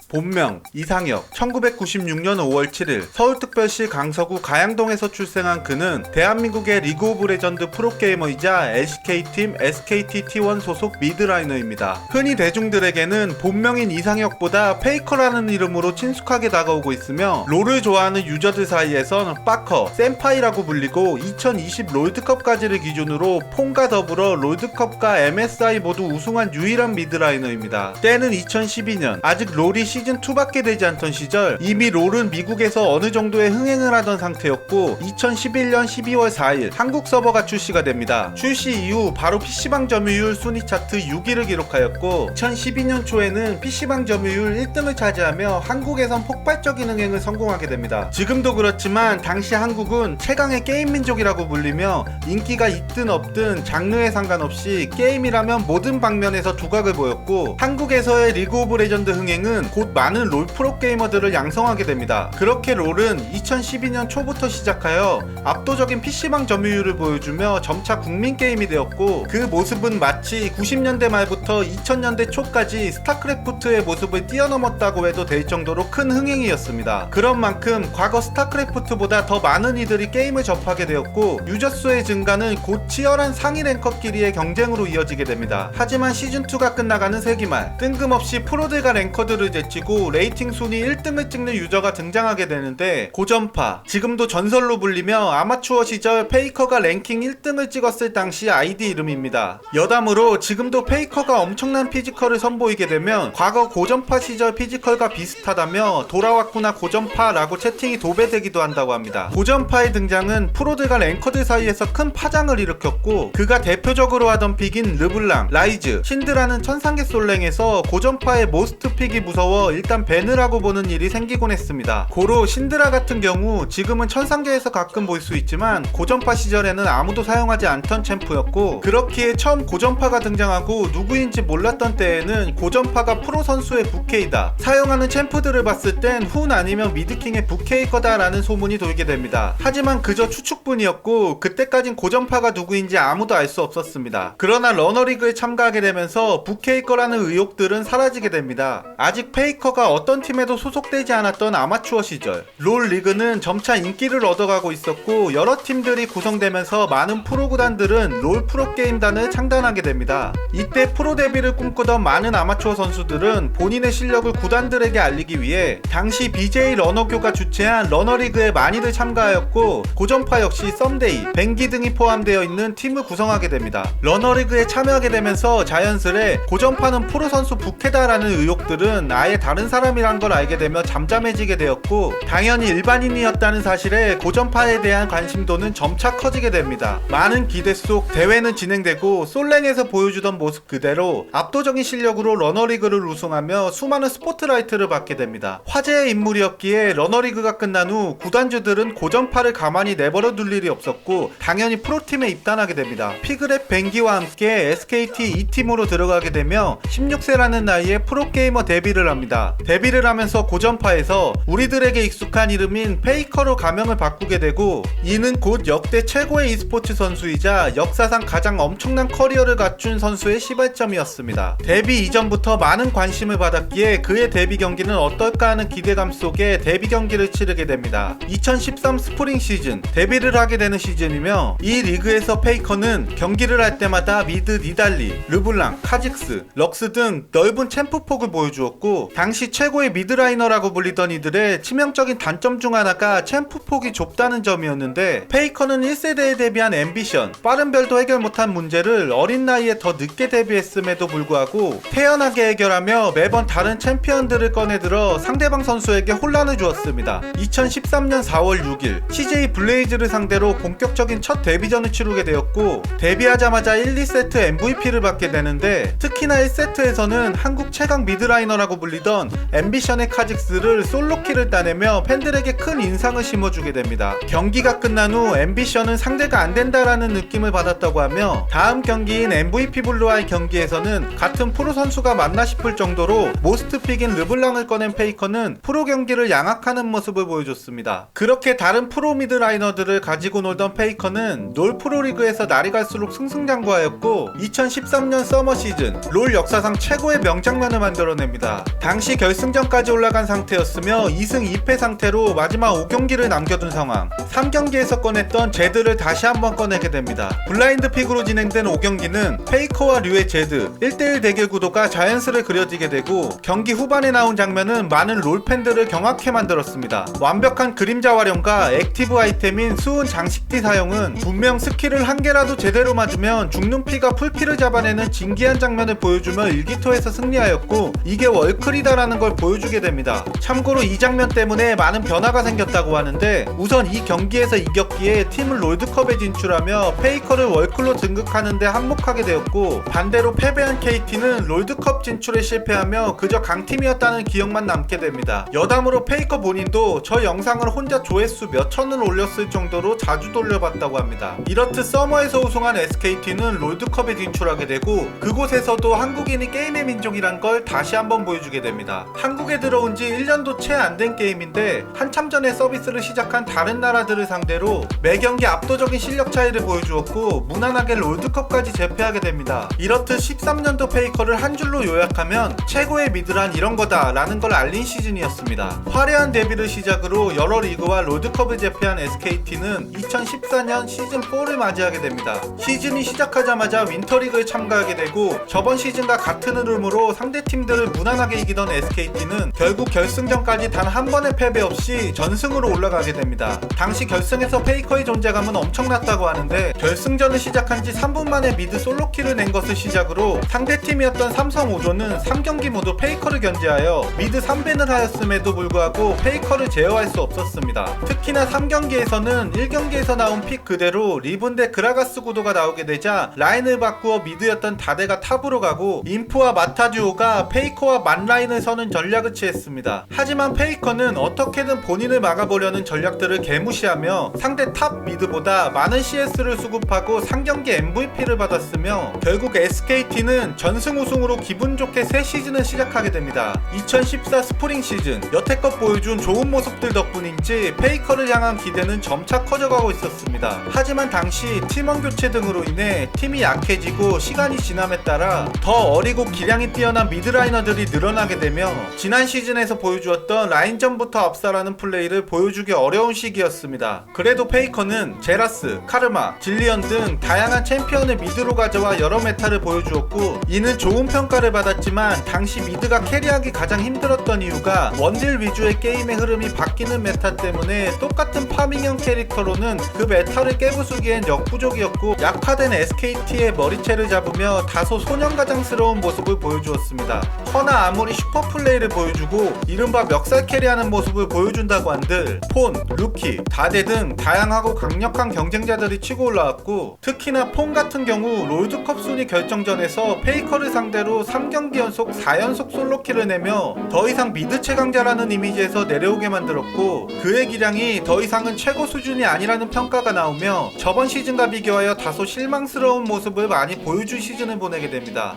본명 이상혁, 1996년 5월 7일 서울특별시 강서구 가양동에서 출생한 그는 대한민국의 리그 오브 레전드 프로게이머이자 LCK팀 SKT T1 소속 미드라이너입니다. 흔히 대중들에게는 본명인 이상혁보다 페이커라는 이름으로 친숙하게 다가오고 있으며 롤을 좋아하는 유저들 사이에선 빠커, 센파이라고 불리고 2020 롤드컵까지를 기준으로 폰과 더불어 롤드컵과 MSI 모두 우승한 유일한 미드라이너입니다. 때는 2012년, 아직 롤이 시즌2밖에 되지 않던 시절 이미 롤은 미국에서 어느 정도의 흥행을 하던 상태였고 2011년 12월 4일 한국 서버가 출시가 됩니다. 출시 이후 바로 PC방 점유율 순위 차트 6위를 기록하였고 2012년 초에는 PC방 점유율 1등을 차지하며 한국에선 폭발적인 흥행을 성공하게 됩니다. 지금도 그렇지만 당시 한국은 최강의 게임 민족이라고 불리며 인기가 있든 없든 장르에 상관없이 게임이라면 모든 방면에서 두각을 보였고 한국에서의 리그 오브 레전드 흥행은 곧 많은 롤 프로게이머들을 양성하게 됩니다. 그렇게 롤은 2012년 초부터 시작하여 압도적인 PC방 점유율을 보여주며 점차 국민 게임이 되었고 그 모습은 마치 90년대 말부터 2000년대 초까지 스타크래프트의 모습을 뛰어넘었다고 해도 될 정도로 큰 흥행이었습니다. 그런 만큼 과거 스타크래프트보다 더 많은 이들이 게임을 접하게 되었고 유저 수의 증가는 곧 치열한 상위 랭커끼리의 경쟁으로 이어지게 됩니다. 하지만 시즌2가 끝나가는 세기말 뜬금없이 프로들과 랭커들을 제치고 레이팅 순위 1등을 찍는 유저가 등장하게 되는데 고전파, 지금도 전설로 불리며 아마추어 시절 페이커가 랭킹 1등을 찍었을 당시 아이디 이름입니다. 여담으로 지금도 페이커가 엄청난 피지컬을 선보이게 되면 과거 고전파 시절 피지컬과 비슷하다며 돌아왔구나 고전파 라고 채팅이 도배되기도 한다고 합니다. 고전파의 등장은 프로들과 랭커들 사이에서 큰 파장을 일으켰고 그가 대표적으로 하던 픽인 르블랑, 라이즈, 신드라는 천상계 솔랭에서 고전파의 모스트 픽이 무서워 일단 밴을 하고 보는 일이 생기곤 했습니다. 고로 신드라 같은 경우 지금은 천상계에서 가끔 볼 수 있지만 고전파 시절에는 아무도 사용하지 않던 챔프였고 그렇기에 처음 고전파가 등장하고 누구인지 몰랐던 때에는 고전파가 프로 선수의 부케이다, 사용하는 챔프들을 봤을 땐 훈 아니면 미드킹의 부케이 거다 라는 소문이 돌게 됩니다. 하지만 그저 추측뿐이었고 그때까진 고전파가 누구인지 아무도 알 수 없었습니다. 그러나 러너리그에 참가하게 되면서 부케이 거라는 의혹들은 사라지게 됩니다. 아직 페이커가 어떤 팀에도 소속되지 않았던 아마추어 시절 롤 리그는 점차 인기를 얻어가고 있었고 여러 팀들이 구성되면서 많은 프로 구단들은 롤 프로게임단을 창단하게 됩니다. 이때 프로 데뷔를 꿈꾸던 많은 아마추어 선수들은 본인의 실력을 구단들에게 알리기 위해 당시 BJ 러너교가 주최한 러너리그에 많이들 참가하였고 고전파 역시 썸데이, 뱅기 등이 포함되어 있는 팀을 구성하게 됩니다. 러너리그에 참여하게 되면서 자연스레 고전파는 프로 선수 부캐다라는 의혹들은 아예 다른 사람이란 걸 알게 되며 잠잠해지게 되었고 당연히 일반인이었다는 사실에 고전파에 대한 관심도는 점차 커지게 됩니다. 많은 기대 속 대회는 진행되고 솔랭에서 보여주던 모습 그대로 압도적인 실력으로 러너리그를 우승하며 수많은 스포트라이트를 받게 됩니다. 화제의 인물이었기에 러너리그가 끝난 후 구단주들은 고전파를 가만히 내버려 둘 일이 없었고 당연히 프로팀에 입단하게 됩니다. 피그렛 뱅기와 함께 SKT 2팀으로 들어가게 되며 16세라는 나이에 프로게이머 데뷔를 합니다. 데뷔를 하면서 고전파에서 우리들에게 익숙한 이름인 페이커로 가명을 바꾸게 되고 이는 곧 역대 최고의 e스포츠 선수이자 역사상 가장 엄청난 커리어를 갖춘 선수의 시발점이었습니다. 데뷔 이전부터 많은 관심을 받았기에 그의 데뷔 경기는 어떨까 하는 기대감 속에 데뷔 경기를 치르게 됩니다. 2013 스프링 시즌 데뷔를 하게 되는 시즌이며 이 리그에서 페이커는 경기를 할 때마다 미드 니달리, 르블랑, 카직스, 럭스 등 넓은 챔프폭을 보여주었고 당시 최고의 미드라이너라고 불리던 이들의 치명적인 단점 중 하나가 챔프폭이 좁다는 점이었는데 페이커는 1세대에 데뷔한 앰비션, 빠른 별도 해결 못한 문제를 어린 나이에 더 늦게 데뷔했음에도 불구하고 태연하게 해결하며 매번 다른 챔피언들을 꺼내들어 상대방 선수에게 혼란을 주었습니다. 2013년 4월 6일 CJ 블레이즈를 상대로 본격적인 첫 데뷔전을 치르게 되었고 데뷔하자마자 1, 2세트 MVP를 받게 되는데 특히나 1세트에서는 한국 최강 미드라이너라고 불리던 앰비션의 카직스를 솔로킬을 따내며 팬들에게 큰 인상을 심어주게 됩니다. 경기가 끝난 후 앰비션은 상대가 안된다라는 느낌을 받았다고 하며 다음 경기인 MVP 블루와의 경기에서는 같은 프로 선수가 맞나 싶을 정도로 모스트 픽인 르블랑을 꺼낸 페이커는 프로 경기를 양악하는 모습을 보여줬습니다. 그렇게 다른 프로 미드라이너들을 가지고 놀던 페이커는 롤 프로리그에서 날이 갈수록 승승장구하였고 2013년 서머 시즌 롤 역사상 최고의 명장면을 만들어냅니다. 당시 결승전까지 올라간 상태였으며 2승 2패 상태로 마지막 5경기를 남겨둔 상황. 3경기에서 꺼냈던 제드를 다시 한번 꺼내게 됩니다. 블라인드 픽으로 진행된 5경기는 페이커와 류의 제드 1대1 대결 구도가 자연스레 그려지게 되고, 경기 후반에 나온 장면은 많은 롤팬들을 경악해 만들었습니다. 완벽한 그림자 활용과 액티브 아이템인 수은 장식티 사용은 분명 스킬을 한 개라도 제대로 맞으면 죽는 피가 풀피를 잡아내는 진기한 장면을 보여주며 일기토에서 승리하였고, 이게 월클이다라는 걸 보여주게 됩니다. 참고로 이 장면 때문에 많은 변화가 생겼다고 하는데, 우선 이 경기에서 이겼기에 팀을 롤드컵에 진출하며 페이커를 월클로 등극하는데 한몫하게 되었고, 반대로 패배한 KT는 롤드컵 진출에 실패하며 그저 강팀이었다는 기억만 남게 됩니다. 여담으로 페이커 본인도 저 영상을 혼자 조회수 몇 천을 올렸을 정도로 자주 돌려봤다고 합니다. 이렇듯 서머에서 우승한 SKT는 롤드컵에 진출하게 되고, 그곳에서도 한국인이 게임의 민족이란 걸 다시 한번 보여주게 됩니다. 한국에 들어온 지 1년도 채 안 된 게임인데 한참 전에 서비스를 시작한 다른 나라들을 상대로 매 경기 압도적인 실력 차이를 보여주었고, 무난하게 롤드컵까지 제패하게 됩니다. 이렇듯 13년도 페이커를 한 줄로 요약하면 최고의 미드란 이런 거다 라는 걸 알린 시즌이었습니다. 화려한 데뷔를 시작으로 여러 리그와 롤드컵을 제패한 SKT는 2014년 시즌4를 맞이하게 됩니다. 시즌이 시작하자마자 윈터리그에 참가하게 되고, 저번 시즌과 같은 흐름으로 상대팀들을 무난하게 이기던 SKT는 결국 결승전까지 단 한 번의 패배 없이 전승으로 올라가게 됩니다. 당시 결승에서 페이커의 존재감은 엄청났다고 하는데, 결승전을 시작한 지 3분 만에 미드 솔로킬을 낸 것을 시작으로 상대팀이었던 삼성 5조는 3경기 모두 페이커를 견제하여 미드 3밴을 하였음에도 불구하고 페이커를 제어할 수 없었습니다. 특히나 3경기에서는 1경기에서 나온 픽 그대로 리븐 대 그라가스 구도가 나오게 되자 라인을 바꾸어 미드였던 다데가 탑으로 가고, 인프와 마타듀오가 페이커와 만라인을 서는 전략을 취했습니다. 하지만 페이커는 어떻게든 본인을 막아보려는 전략들을 개무시하며 상대 탑 미드보다 많은 CS를 수급하고 3경기 MVP를 받았으며, 결국 SKT는 전승 우승으로 기분 좋게 새 시즌을 시작하게 됩니다. 2014 스프링 시즌, 여태껏 보여준 좋은 모습들 덕분인지 페이커를 향한 기대는 점차 커져가고 있었습니다. 하지만 당시 팀원 교체 등으로 인해 팀이 약해지고 시간이 지남에 따라 더 어리고 기량이 뛰어난 미드라이너들이 늘어나게 되며, 지난 시즌에서 보여주었던 라인전부터 압살하는 플레이를 보여주기 어려운 시기였습니다. 그래도 페이커는 제라스, 카르마, 질리언 등 다양한 챔피언을 미드로 가져와 여러 메타를 보여주었고, 이는 좋은 평가를 받았지만 당시 미드가 캐리하기 가장 힘들었던 이유가 원딜 위주의 게임의 흐름이 바뀌는 메타 때문에 똑같은 파밍형 캐릭터로는 그 메타를 깨부수기엔 역부족이었고, 약화된 SKT의 머리채를 잡으며 다소 소년가장스러운 모습을 보여주었습니다. 허나 아무리 슈퍼플레이를 보여주고 이른바 멱살 캐리하는 모습을 보여준다고 한들 폰, 루키, 다데 등 다양하고 강력한 경쟁자들이 치고 올라왔고, 특히나 폰 같은 경우 롤드컵 순위 결정전에서 페이커를 상대로 3경기 연속 4연속 솔로킬을 내며 더 이상 미드 최강자라는 이미지에서 내려오게 만들었고, 그의 기량이 더 이상은 최고 수준이 아니라는 평가가 나오며 저번 시즌과 비교하여 다소 실망스러운 모습을 많이 보여준 시즌을 보내게 됩니다.